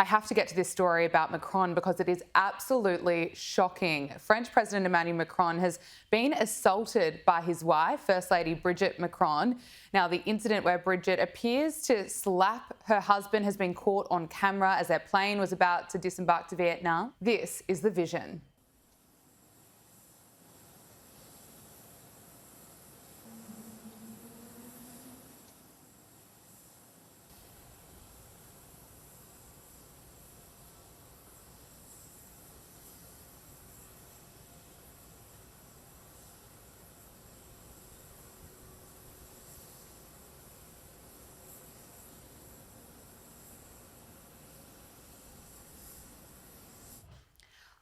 I have to get to this story about Macron because it is absolutely shocking. French President Emmanuel Macron has been assaulted by his wife, First Lady Brigitte Macron. Now, the incident where Brigitte appears to slap her husband has been caught on camera as their plane was about to disembark to Vietnam. This is the vision.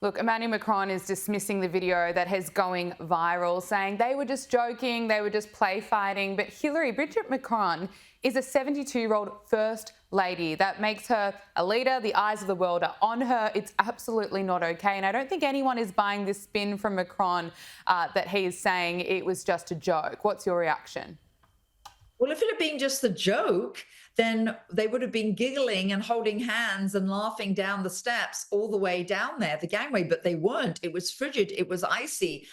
Look, Emmanuel Macron is dismissing the video that is going viral, saying they were just joking, they were just play fighting. But Brigitte Macron is a 72-year-old First Lady. That makes her a leader. The eyes of the world are on her. It's absolutely not okay. And I don't think anyone is buying this spin from Macron that he is saying it was just a joke. What's your reaction? Well, if it had been just a joke, then they would have been giggling and holding hands and laughing down the steps all the way down there, the gangway, but they weren't. It was frigid. It was icy.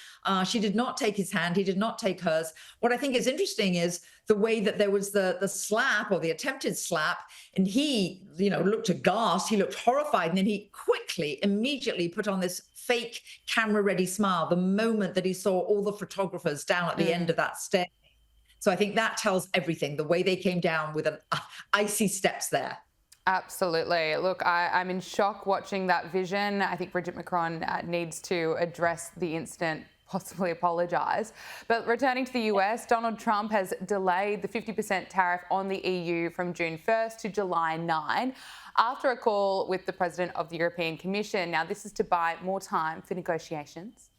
She did not take his hand. He did not take hers. What I think is interesting is the way that there was the slap or the attempted slap, and he, looked aghast. He looked horrified. And then he quickly, immediately put on this fake camera-ready smile the moment that he saw all the photographers down at the end of that stair. So I think that tells everything, the way they came down with an icy steps there. Absolutely. Look, I'm in shock watching that vision. I think Brigitte Macron needs to address the incident, possibly apologise. But returning to the US, Donald Trump has delayed the 50% tariff on the EU from June 1st to July 9 after a call with the President of the European Commission. Now, this is to buy more time for negotiations.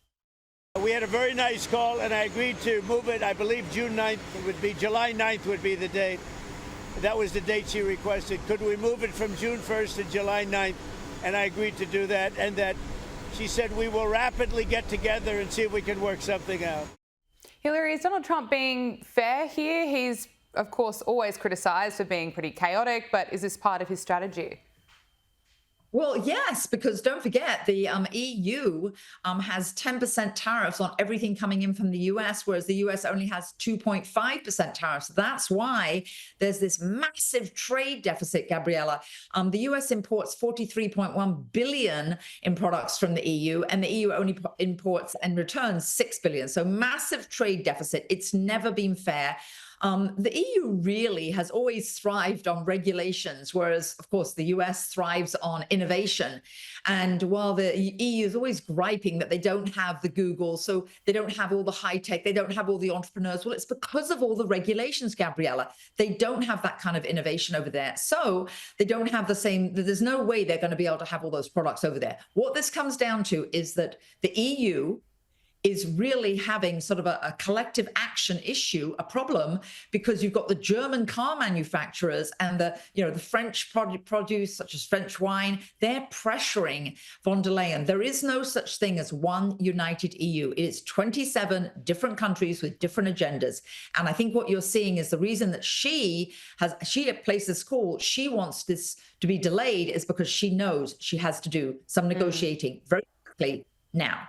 We had a very nice call, and I agreed to move it. I believe June 9th would be, July 9th would be the date. That was the date she requested. Could we move it from June 1st to July 9th? And I agreed to do that. And that she said we will rapidly get together and see if we can work something out. Hilary, is Donald Trump being fair here? He's, of course, always criticised for being pretty chaotic, but is this part of his strategy? Well, yes, because don't forget, the EU has 10% tariffs on everything coming in from the US, whereas the US only has 2.5% tariffs. That's why there's this massive trade deficit, Gabriella. The US imports 43.1 billion in products from the EU, and the EU only imports and returns 6 billion. So massive trade deficit. It's never been fair. The EU really has always thrived on regulations, whereas, of course, the US thrives on innovation. And while the EU is always griping that they don't have the Google, so they don't have all the high tech, they don't have all the entrepreneurs, well, it's because of all the regulations, Gabriella. They don't have that kind of innovation over there. So they don't have the same, there's no way they're going to be able to have all those products over there. What this comes down to is that the EU is really having sort of a collective action issue, a problem, because you've got the German car manufacturers and the French produce, such as French wine. They're pressuring von der Leyen. There is no such thing as one united EU. It is 27 different countries with different agendas. And I think what you're seeing is the reason that she placed this call, she wants this to be delayed, is because she knows she has to do some negotiating very quickly now.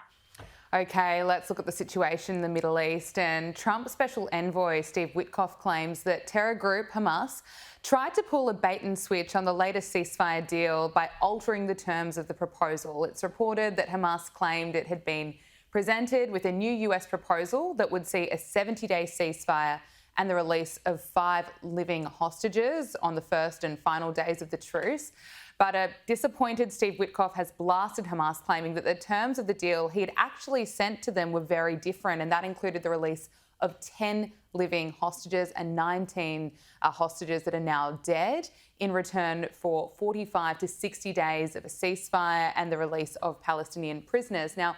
Okay, let's look at the situation in the Middle East. And Trump's special envoy, Steve Witkoff, claims that terror group Hamas tried to pull a bait and switch on the latest ceasefire deal by altering the terms of the proposal. It's reported that Hamas claimed it had been presented with a new US proposal that would see a 70-day ceasefire and the release of 5 living hostages on the first and final days of the truce. But a disappointed Steve Witkoff has blasted Hamas, claiming that the terms of the deal he had actually sent to them were very different, and that included the release of 10 living hostages and 19 hostages that are now dead in return for 45 to 60 days of a ceasefire and the release of Palestinian prisoners. Now,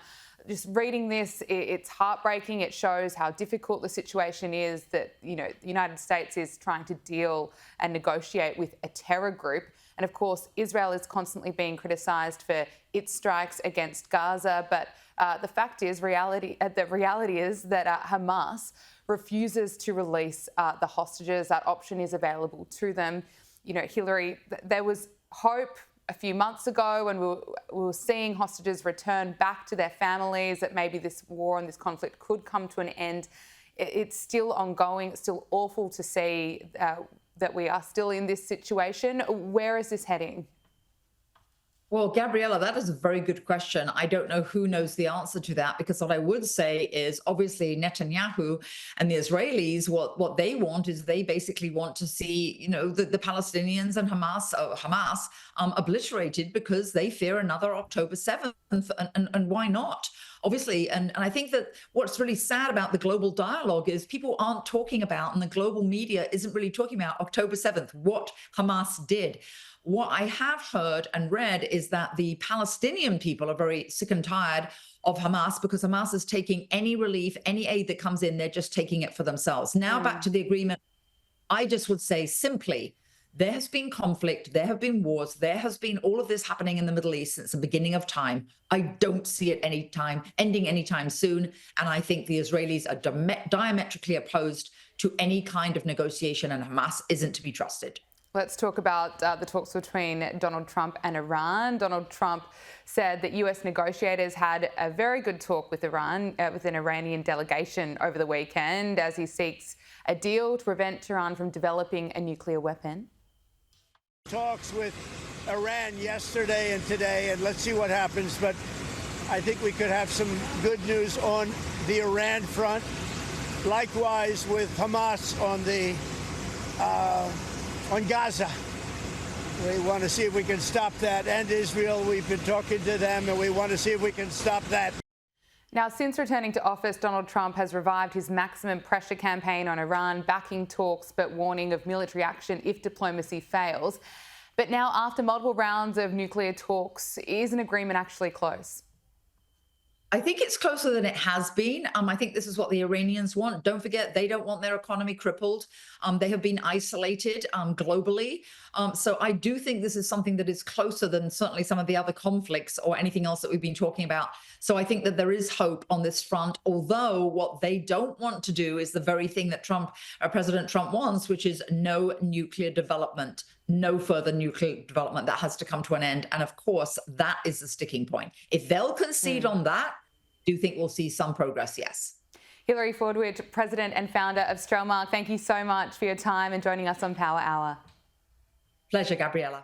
just reading this, it's heartbreaking. It shows how difficult the situation is that, the United States is trying to deal and negotiate with a terror group. And of course, Israel is constantly being criticised for its strikes against Gaza. But the reality is that Hamas refuses to release the hostages. That option is available to them. Hilary, there was hope a few months ago when we were seeing hostages return back to their families, that maybe this war and this conflict could come to an end. It's still ongoing. It's still awful to see that we are still in this situation. Where is this heading? Well, Gabriella, that is a very good question. I don't know who knows the answer to that, because what I would say is obviously Netanyahu and the Israelis, what they want is they basically want to see, the Palestinians and Hamas obliterated, because they fear another October 7th. And why not? Obviously, and I think that what's really sad about the global dialogue is people aren't talking about, and the global media isn't really talking about October 7th, what Hamas did. What I have heard and read is that the Palestinian people are very sick and tired of Hamas, because Hamas is taking any relief, any aid that comes in, they're just taking it for themselves. Now back to the agreement. I just would say simply, there has been conflict, there have been wars, there has been all of this happening in the Middle East since the beginning of time. I don't see it ending anytime soon. And I think the Israelis are diametrically opposed to any kind of negotiation, and Hamas isn't to be trusted. Let's talk about the talks between Donald Trump and Iran. Donald Trump said that US negotiators had a very good talk with Iran, with an Iranian delegation over the weekend, as he seeks a deal to prevent Iran from developing a nuclear weapon. Talks with Iran yesterday and today, and let's see what happens. But I think we could have some good news on the Iran front. Likewise with Hamas on Gaza. We want to see if we can stop that. And Israel, we've been talking to them, and we want to see if we can stop that. Now, since returning to office, Donald Trump has revived his maximum pressure campaign on Iran, backing talks but warning of military action if diplomacy fails. But now, after multiple rounds of nuclear talks, is an agreement actually close? I think it's closer than it has been. I think this is what the Iranians want. Don't forget, they don't want their economy crippled. They have been isolated globally. So I do think this is something that is closer than certainly some of the other conflicts or anything else that we've been talking about. So I think that there is hope on this front, although what they don't want to do is the very thing that President Trump wants, which is no nuclear development. No further nuclear development. That has to come to an end. And of course, that is the sticking point. If they'll concede on that, I do think we'll see some progress, yes. Hilary Fordwich, President and founder of Strelmark, thank you so much for your time and joining us on Power Hour. Pleasure, Gabriella.